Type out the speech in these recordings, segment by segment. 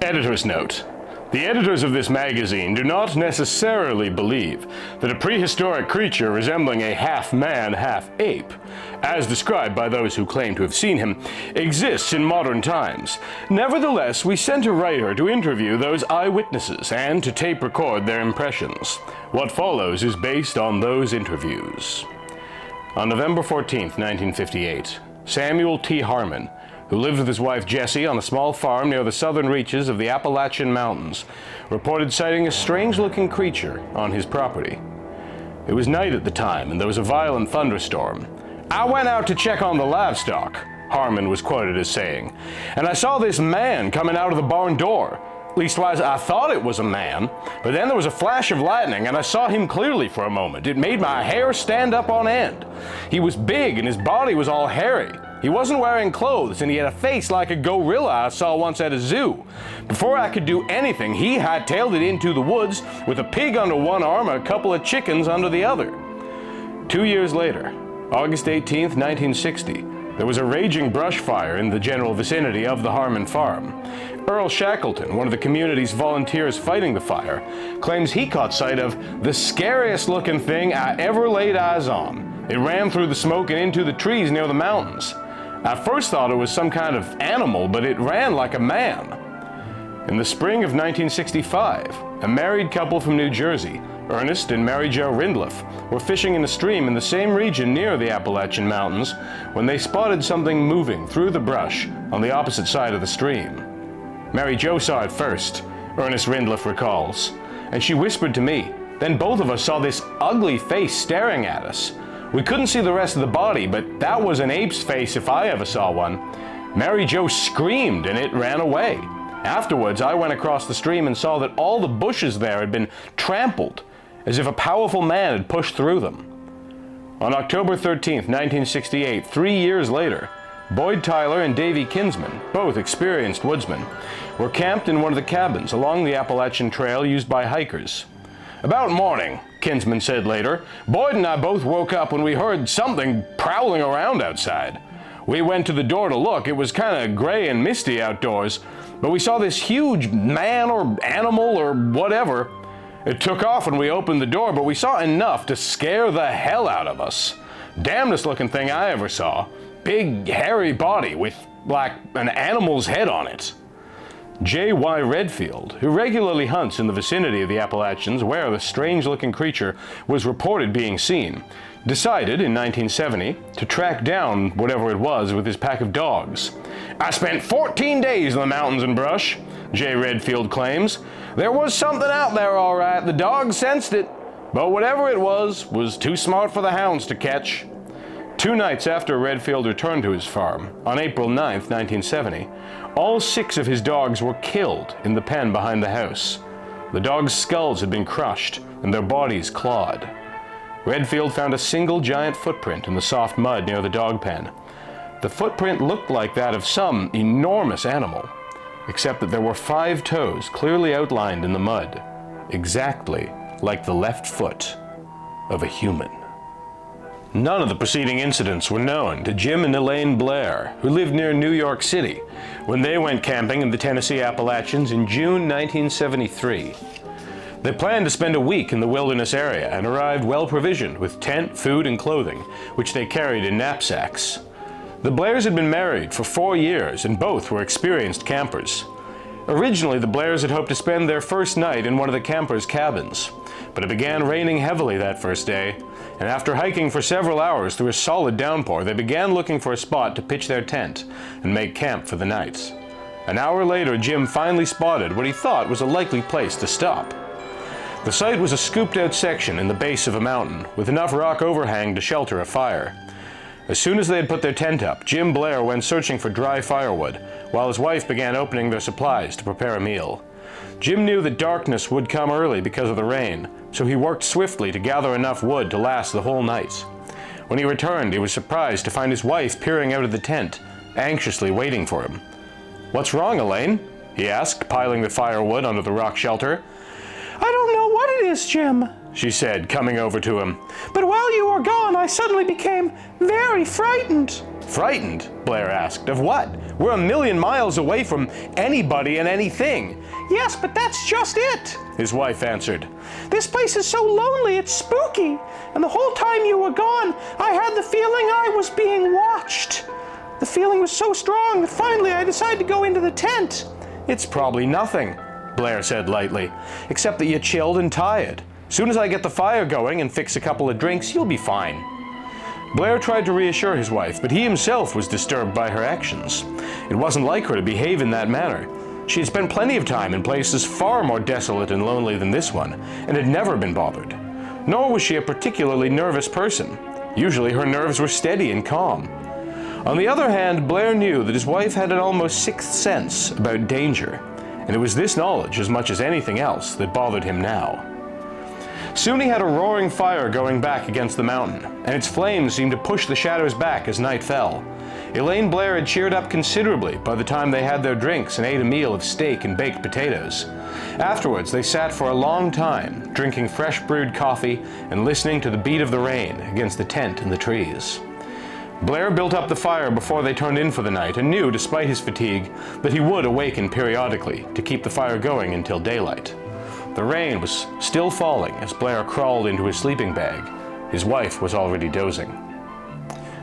Editor's note. The editors of this magazine do not necessarily believe that a prehistoric creature resembling a half-man, half-ape, as described by those who claim to have seen him, exists in modern times. Nevertheless, we sent a writer to interview those eyewitnesses and to tape record their impressions. What follows is based on those interviews. On November 14th, 1958, Samuel T. Harmon, who lived with his wife Jessie on a small farm near the southern reaches of the Appalachian Mountains, reported sighting a strange-looking creature on his property. It was night at the time, and there was a violent thunderstorm. "I went out to check on the livestock," Harmon was quoted as saying, "and I saw this man coming out of the barn door. Leastwise, I thought it was a man, but then there was a flash of lightning, and I saw him clearly for a moment. It made my hair stand up on end. He was big, and his body was all hairy. He wasn't wearing clothes, and he had a face like a gorilla I saw once at a zoo. Before I could do anything, he hightailed it into the woods with a pig under one arm and a couple of chickens under the other." 2 years later, August 18th, 1960, there was a raging brush fire in the general vicinity of the Harmon farm. Earl Shackleton, one of the community's volunteers fighting the fire, claims he caught sight of the scariest looking thing I ever laid eyes on. It ran through the smoke and into the trees near the mountains. I first thought it was some kind of animal, but it ran like a man. In the spring of 1965, a married couple from New Jersey, Ernest and Mary Jo Rindliff, were fishing in a stream in the same region near the Appalachian Mountains when they spotted something moving through the brush on the opposite side of the stream. Mary Jo saw it first, Ernest Rindliff recalls, and she whispered to me. Then both of us saw this ugly face staring at us. We couldn't see the rest of the body, but that was an ape's face if I ever saw one. Mary Jo screamed and it ran away. Afterwards, I went across the stream and saw that all the bushes there had been trampled, as if a powerful man had pushed through them. On October 13th, 1968, 3 years later, Boyd Tyler and Davy Kinsman, both experienced woodsmen, were camped in one of the cabins along the Appalachian Trail used by hikers. "About morning," Kinsman said later, "Boyd and I both woke up when we heard something prowling around outside. We went to the door to look. It was kind of gray and misty outdoors, but we saw this huge man or animal or whatever. It took off when we opened the door, but we saw enough to scare the hell out of us. Damnedest looking thing I ever saw. Big, hairy body with, like, an animal's head on it." J.Y. Redfield, who regularly hunts in the vicinity of the Appalachians where the strange-looking creature was reported being seen, decided in 1970 to track down whatever it was with his pack of dogs. "I spent 14 days in the mountains and brush," J. Redfield claims. "There was something out there all right. The dogs sensed it, but whatever it was too smart for the hounds to catch." 2 nights after Redfield returned to his farm, on April 9th, 1970, all 6 of his dogs were killed in the pen behind the house. The dogs' skulls had been crushed and their bodies clawed. Redfield found a single giant footprint in the soft mud near the dog pen. The footprint looked like that of some enormous animal, except that there were 5 toes clearly outlined in the mud, exactly like the left foot of a human. None of the preceding incidents were known to Jim and Elaine Blair, who lived near New York City, when they went camping in the Tennessee Appalachians in June 1973. They planned to spend a week in the wilderness area and arrived well provisioned with tent, food, and clothing, which they carried in knapsacks. The Blairs had been married for 4 years, and both were experienced campers. Originally, the Blairs had hoped to spend their first night in one of the campers' cabins, but it began raining heavily that first day, and after hiking for several hours through a solid downpour, they began looking for a spot to pitch their tent and make camp for the night. An hour later, Jim finally spotted what he thought was a likely place to stop. The site was a scooped-out section in the base of a mountain, with enough rock overhang to shelter a fire. As soon as they had put their tent up, Jim Blair went searching for dry firewood, while his wife began opening their supplies to prepare a meal. Jim knew that darkness would come early because of the rain, so he worked swiftly to gather enough wood to last the whole night. When he returned, he was surprised to find his wife peering out of the tent, anxiously waiting for him. "What's wrong, Elaine?" he asked, piling the firewood under the rock shelter. "I don't know what it is, Jim," she said, coming over to him. "But while you were gone, I suddenly became very frightened." Frightened? Blair asked. Of what? We're a million miles away from anybody and anything. "Yes, but that's just it," his wife answered. "This place is so lonely, it's spooky. And the whole time you were gone, I had the feeling I was being watched. The feeling was so strong that finally I decided to go into the tent." It's probably nothing, Blair said lightly, except that you're chilled and tired. Soon as I get the fire going and fix a couple of drinks, you'll be fine. Blair tried to reassure his wife, but he himself was disturbed by her actions. It wasn't like her to behave in that manner. She had spent plenty of time in places far more desolate and lonely than this one, and had never been bothered. Nor was she a particularly nervous person. Usually her nerves were steady and calm. On the other hand, Blair knew that his wife had an almost sixth sense about danger, and it was this knowledge, as much as anything else, that bothered him now. Soon he had a roaring fire going back against the mountain, and its flames seemed to push the shadows back as night fell. Elaine Blair had cheered up considerably by the time they had their drinks and ate a meal of steak and baked potatoes. Afterwards, they sat for a long time, drinking fresh brewed coffee and listening to the beat of the rain against the tent and the trees. Blair built up the fire before they turned in for the night and knew, despite his fatigue, that he would awaken periodically to keep the fire going until daylight. The rain was still falling as Blair crawled into his sleeping bag. His wife was already dozing.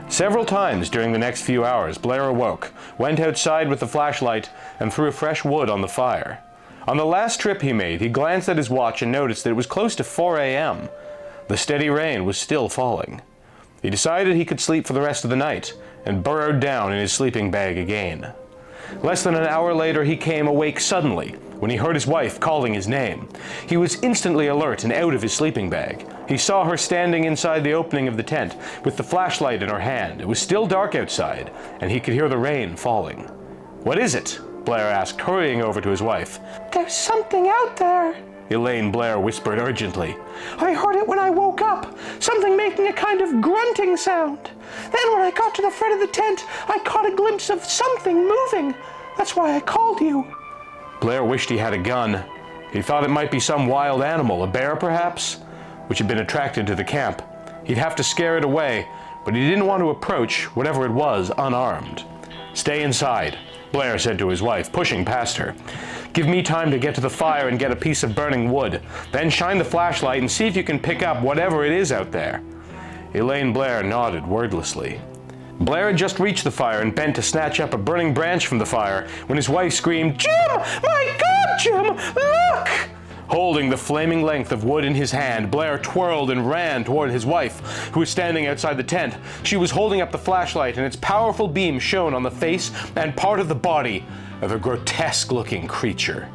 Several times during the next few hours, Blair awoke, went outside with the flashlight, and threw fresh wood on the fire. On the last trip he made, he glanced at his watch and noticed that it was close to 4 a.m. The steady rain was still falling. He decided he could sleep for the rest of the night, and burrowed down in his sleeping bag again. Less than an hour later, he came awake suddenly when he heard his wife calling his name. He was instantly alert and out of his sleeping bag. He saw her standing inside the opening of the tent with the flashlight in her hand. It was still dark outside, and he could hear the rain falling. "What is it?" Blair asked, hurrying over to his wife. "There's something out there," Elaine Blair whispered urgently. "I heard it when I woke up, something making a kind of grunting sound. Then when I got to the front of the tent, I caught a glimpse of something moving. That's why I called you." Blair wished he had a gun. He thought it might be some wild animal, a bear perhaps, which had been attracted to the camp. He'd have to scare it away, but he didn't want to approach whatever it was unarmed. "Stay inside," Blair said to his wife, pushing past her. "Give me time to get to the fire and get a piece of burning wood. Then shine the flashlight and see if you can pick up whatever it is out there." Elaine Blair nodded wordlessly. Blair had just reached the fire and bent to snatch up a burning branch from the fire when his wife screamed, "Jim! My God, Jim! Look!" Holding the flaming length of wood in his hand, Blair twirled and ran toward his wife, who was standing outside the tent. She was holding up the flashlight, and its powerful beam shone on the face and part of the body of a grotesque-looking creature.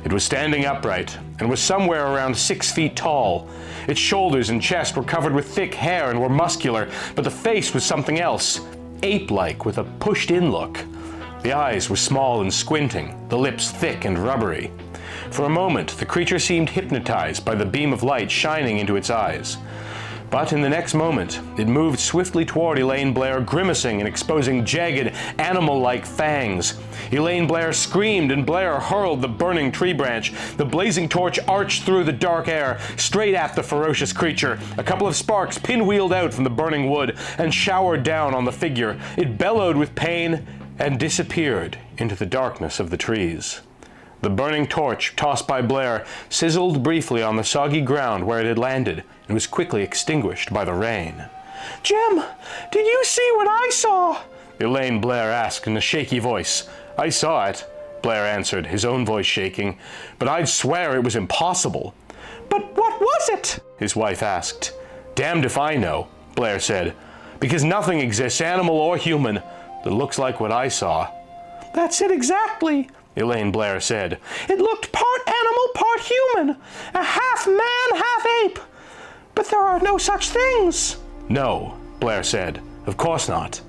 It was standing upright and was somewhere around 6 feet tall. Its shoulders and chest were covered with thick hair and were muscular, but the face was something else, ape-like with a pushed-in look. The eyes were small and squinting, the lips thick and rubbery. For a moment, the creature seemed hypnotized by the beam of light shining into its eyes. But in the next moment, it moved swiftly toward Elaine Blair, grimacing and exposing jagged, animal-like fangs. Elaine Blair screamed, and Blair hurled the burning tree branch. The blazing torch arched through the dark air, straight at the ferocious creature. A couple of sparks pinwheeled out from the burning wood and showered down on the figure. It bellowed with pain and disappeared into the darkness of the trees. The burning torch, tossed by Blair, sizzled briefly on the soggy ground where it had landed and was quickly extinguished by the rain. "Jim, did you see what I saw?" Elaine Blair asked in a shaky voice. "I saw it," Blair answered, his own voice shaking, "but I'd swear it was impossible." "But what was it?" his wife asked. "Damned if I know," Blair said, "because nothing exists, animal or human, that looks like what I saw." "That's it exactly," Elaine Blair said. "It looked part animal, part human, a half man, half ape. But there are no such things." "No," Blair said, "of course not."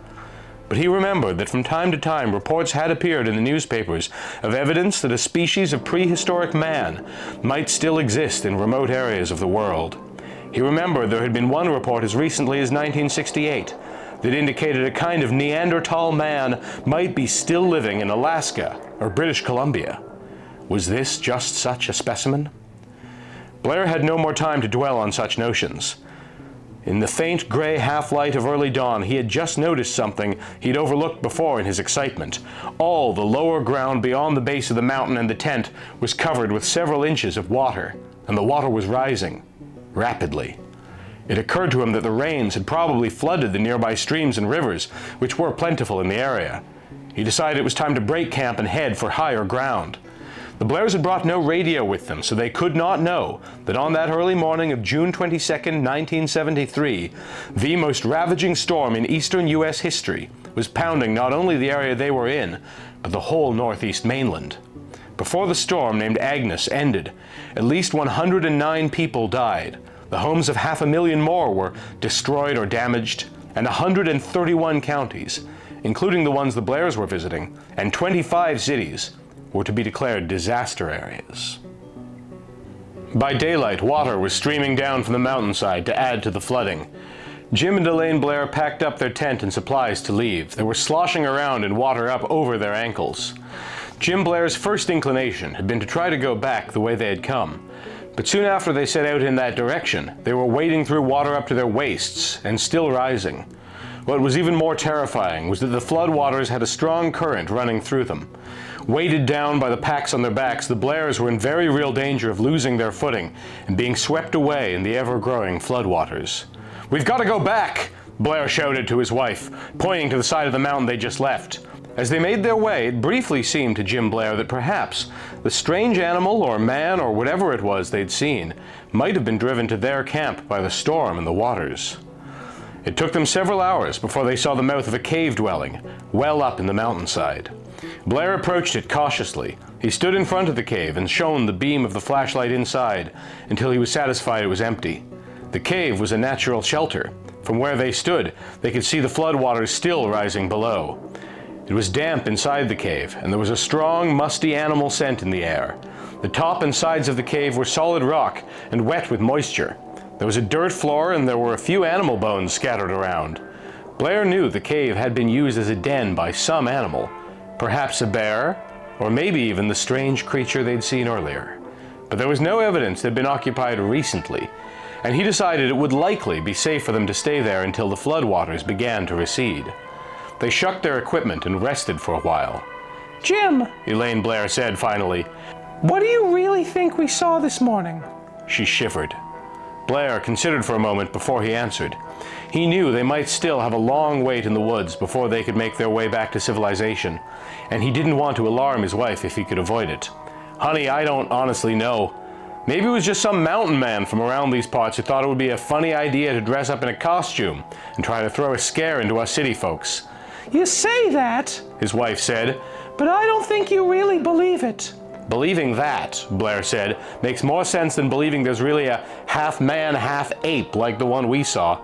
But he remembered that from time to time reports had appeared in the newspapers of evidence that a species of prehistoric man might still exist in remote areas of the world. He remembered there had been one report as recently as 1968 that indicated a kind of Neanderthal man might be still living in Alaska or British Columbia. Was this just such a specimen? Blair had no more time to dwell on such notions. In the faint gray half-light of early dawn, he had just noticed something he'd overlooked before in his excitement. All the lower ground beyond the base of the mountain and the tent was covered with several inches of water, and the water was rising rapidly. It occurred to him that the rains had probably flooded the nearby streams and rivers, which were plentiful in the area. He decided it was time to break camp and head for higher ground. The Blairs had brought no radio with them, so they could not know that on that early morning of June 22, 1973, the most ravaging storm in eastern U.S. history was pounding not only the area they were in, but the whole northeast mainland. Before the storm named Agnes ended, at least 109 people died. The homes of 500,000 more were destroyed or damaged, and 131 counties, including the ones the Blairs were visiting, and 25 cities, were to be declared disaster areas. By daylight, water was streaming down from the mountainside to add to the flooding. Jim and Elaine Blair packed up their tent and supplies to leave. They were sloshing around in water up over their ankles. Jim Blair's first inclination had been to try to go back the way they had come. But soon after they set out in that direction, they were wading through water up to their waists and still rising. What was even more terrifying was that the floodwaters had a strong current running through them. Weighted down by the packs on their backs, the Blairs were in very real danger of losing their footing and being swept away in the ever-growing floodwaters. "We've got to go back!" Blair shouted to his wife, pointing to the side of the mountain they just left. As they made their way, it briefly seemed to Jim Blair that perhaps the strange animal or man or whatever it was they'd seen might have been driven to their camp by the storm and the waters. It took them several hours before they saw the mouth of a cave dwelling, well up in the mountainside. Blair approached it cautiously. He stood in front of the cave and shone the beam of the flashlight inside until he was satisfied it was empty. The cave was a natural shelter. From where they stood, they could see the floodwaters still rising below. It was damp inside the cave, and there was a strong, musty animal scent in the air. The top and sides of the cave were solid rock and wet with moisture. There was a dirt floor, and there were a few animal bones scattered around. Blair knew the cave had been used as a den by some animal. Perhaps a bear, or maybe even the strange creature they'd seen earlier. But there was no evidence they'd been occupied recently, and he decided it would likely be safe for them to stay there until the floodwaters began to recede. They shucked their equipment and rested for a while. "Jim," Elaine Blair said finally, "what do you really think we saw this morning?" She shivered. Blair considered for a moment before he answered. He knew they might still have a long wait in the woods before they could make their way back to civilization, and he didn't want to alarm his wife if he could avoid it. "Honey, I don't honestly know. Maybe it was just some mountain man from around these parts who thought it would be a funny idea to dress up in a costume and try to throw a scare into us city folks." "You say that," his wife said, "but I don't think you really believe it." "Believing that," Blair said, "makes more sense than believing there's really a half-man, half-ape like the one we saw.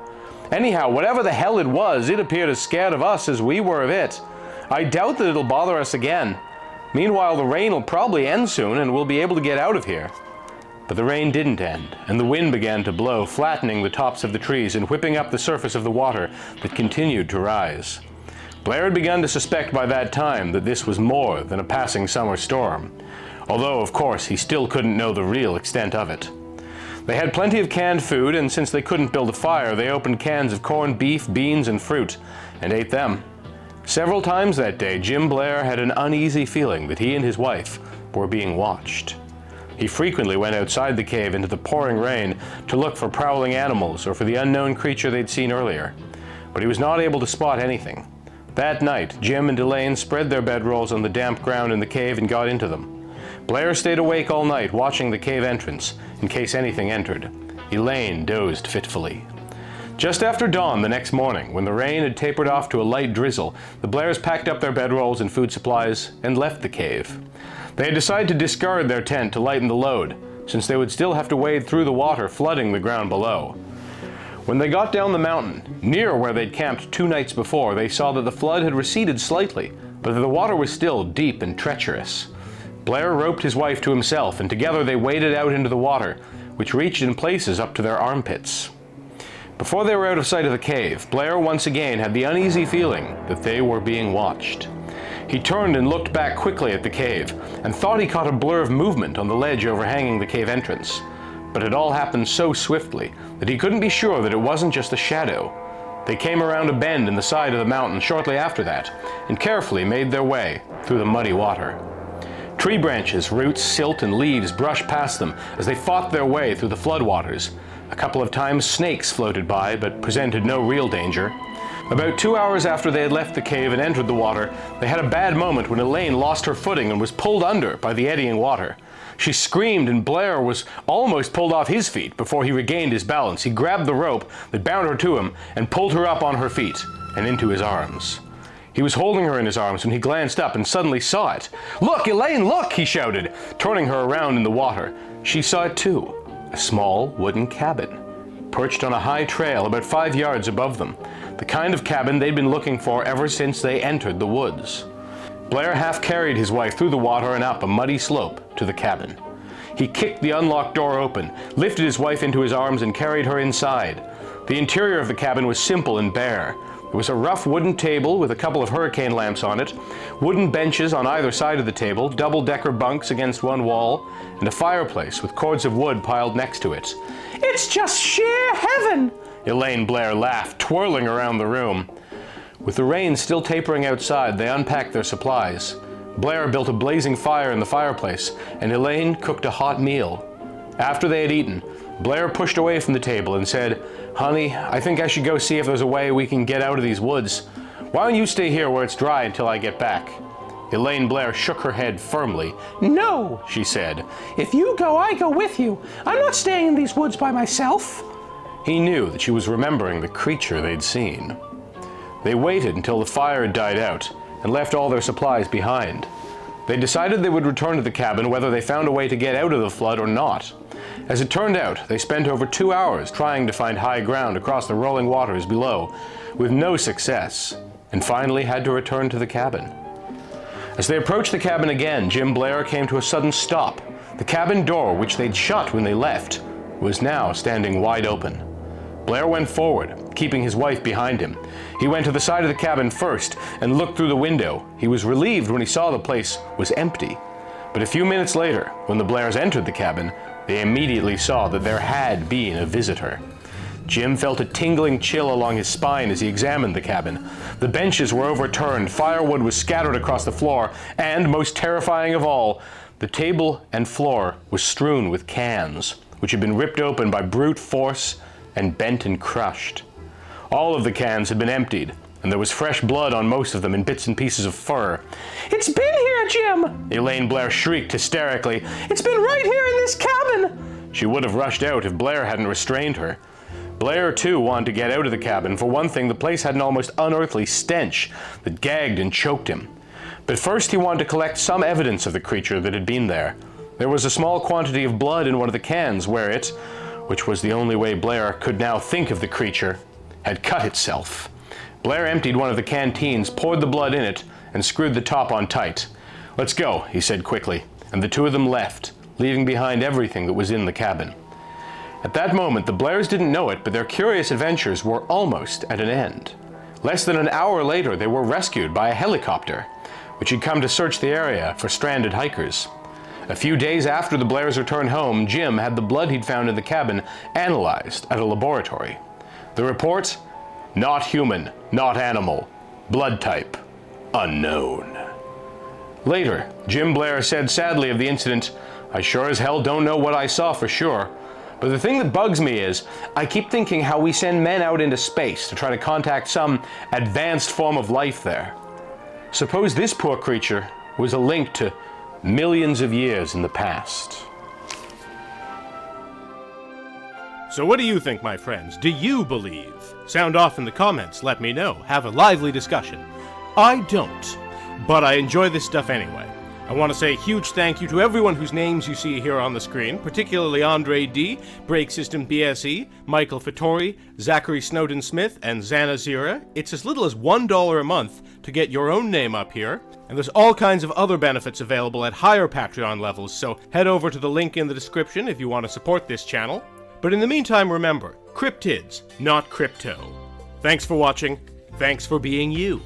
Anyhow, whatever the hell it was, it appeared as scared of us as we were of it. I doubt that it'll bother us again. Meanwhile, the rain will probably end soon and we'll be able to get out of here." But the rain didn't end, and the wind began to blow, flattening the tops of the trees and whipping up the surface of the water that continued to rise. Blair had begun to suspect by that time that this was more than a passing summer storm, although, of course, he still couldn't know the real extent of it. They had plenty of canned food, and since they couldn't build a fire, they opened cans of corned beef, beans, and fruit, and ate them. Several times that day, Jim Blair had an uneasy feeling that he and his wife were being watched. He frequently went outside the cave into the pouring rain to look for prowling animals or for the unknown creature they'd seen earlier, but he was not able to spot anything. That night, Jim and Elaine spread their bedrolls on the damp ground in the cave and got into them. Blair stayed awake all night watching the cave entrance in case anything entered. Elaine dozed fitfully. Just after dawn the next morning, when the rain had tapered off to a light drizzle, the Blairs packed up their bedrolls and food supplies and left the cave. They had decided to discard their tent to lighten the load, since they would still have to wade through the water flooding the ground below. When they got down the mountain, near where they'd camped 2 nights before, they saw that the flood had receded slightly, but that the water was still deep and treacherous. Blair roped his wife to himself, and together they waded out into the water, which reached in places up to their armpits. Before they were out of sight of the cave, Blair once again had the uneasy feeling that they were being watched. He turned and looked back quickly at the cave, and thought he caught a blur of movement on the ledge overhanging the cave entrance. but it all happened so swiftly that he couldn't be sure that it wasn't just a shadow. They came around a bend in the side of the mountain shortly after that, and carefully made their way through the muddy water. Tree branches, roots, silt, and leaves brushed past them as they fought their way through the floodwaters. A couple of times snakes floated by, but presented no real danger. About 2 hours after they had left the cave and entered the water, they had a bad moment when Elaine lost her footing and was pulled under by the eddying water. She screamed, and Blair was almost pulled off his feet before he regained his balance. He grabbed the rope that bound her to him and pulled her up on her feet and into his arms. He was holding her in his arms when he glanced up and suddenly saw it. "Look, Elaine, look!" he shouted, turning her around in the water. She saw it too, a small wooden cabin, perched on a high trail about 5 yards above them, the kind of cabin they'd been looking for ever since they entered the woods. Blair half carried his wife through the water and up a muddy slope to the cabin. He kicked the unlocked door open, lifted his wife into his arms, and carried her inside. The interior of the cabin was simple and bare. There was a rough wooden table with a couple of hurricane lamps on it, wooden benches on either side of the table, double-decker bunks against one wall, and a fireplace with cords of wood piled next to it. "It's just sheer heaven!" Elaine Blair laughed, twirling around the room. With the rain still tapering outside, they unpacked their supplies. Blair built a blazing fire in the fireplace, and Elaine cooked a hot meal. After they had eaten, Blair pushed away from the table and said, "Honey, I think I should go see if there's a way we can get out of these woods. Why don't you stay here where it's dry until I get back?" Elaine Blair shook her head firmly. "No," she said. "If you go, I go with you. I'm not staying in these woods by myself." He knew that she was remembering the creature they'd seen. They waited until the fire had died out and left all their supplies behind. They decided they would return to the cabin whether they found a way to get out of the flood or not. As it turned out, they spent over 2 hours trying to find high ground across the rolling waters below, with no success, and finally had to return to the cabin. As they approached the cabin again, Jim Blair came to a sudden stop. The cabin door, which they'd shut when they left, was now standing wide open. Blair went forward, keeping his wife behind him. He went to the side of the cabin first and looked through the window. He was relieved when he saw the place was empty. But a few minutes later, when the Blairs entered the cabin, they immediately saw that there had been a visitor. Jim felt a tingling chill along his spine as he examined the cabin. The benches were overturned, firewood was scattered across the floor, and, most terrifying of all, the table and floor was strewn with cans, which had been ripped open by brute force and bent and crushed. All of the cans had been emptied, and there was fresh blood on most of them and bits and pieces of fur. "It's been here, Jim!" Elaine Blair shrieked hysterically. "It's been right here in this cabin!" She would have rushed out if Blair hadn't restrained her. Blair, too, wanted to get out of the cabin. For one thing, the place had an almost unearthly stench that gagged and choked him. But first he wanted to collect some evidence of the creature that had been there. There was a small quantity of blood in one of the cans where it, which was the only way Blair could now think of the creature, had cut itself. Blair emptied one of the canteens, poured the blood in it, and screwed the top on tight. "Let's go," he said quickly, and the two of them left, leaving behind everything that was in the cabin. At that moment, the Blairs didn't know it, but their curious adventures were almost at an end. Less than an hour later, they were rescued by a helicopter, which had come to search the area for stranded hikers. A few days after the Blairs returned home, Jim had the blood he'd found in the cabin analyzed at a laboratory. The report? Not human, not animal. Blood type? Unknown. Later, Jim Blair said sadly of the incident, "I sure as hell don't know what I saw for sure. But the thing that bugs me is, I keep thinking how we send men out into space to try to contact some advanced form of life there. Suppose this poor creature was a link to millions of years in the past." So what do you think, my friends? Do you believe? Sound off in the comments, let me know. Have a lively discussion. I don't, but I enjoy this stuff anyway. I want to say a huge thank you to everyone whose names you see here on the screen, particularly Andre D, Break System BSE, Michael Fattori, Zachary Snowden Smith, and Xana Zira. It's as little as $1 a month to get your own name up here, and there's all kinds of other benefits available at higher Patreon levels, so head over to the link in the description if you want to support this channel. But in the meantime, remember, cryptids, not crypto. Thanks for watching, thanks for being you.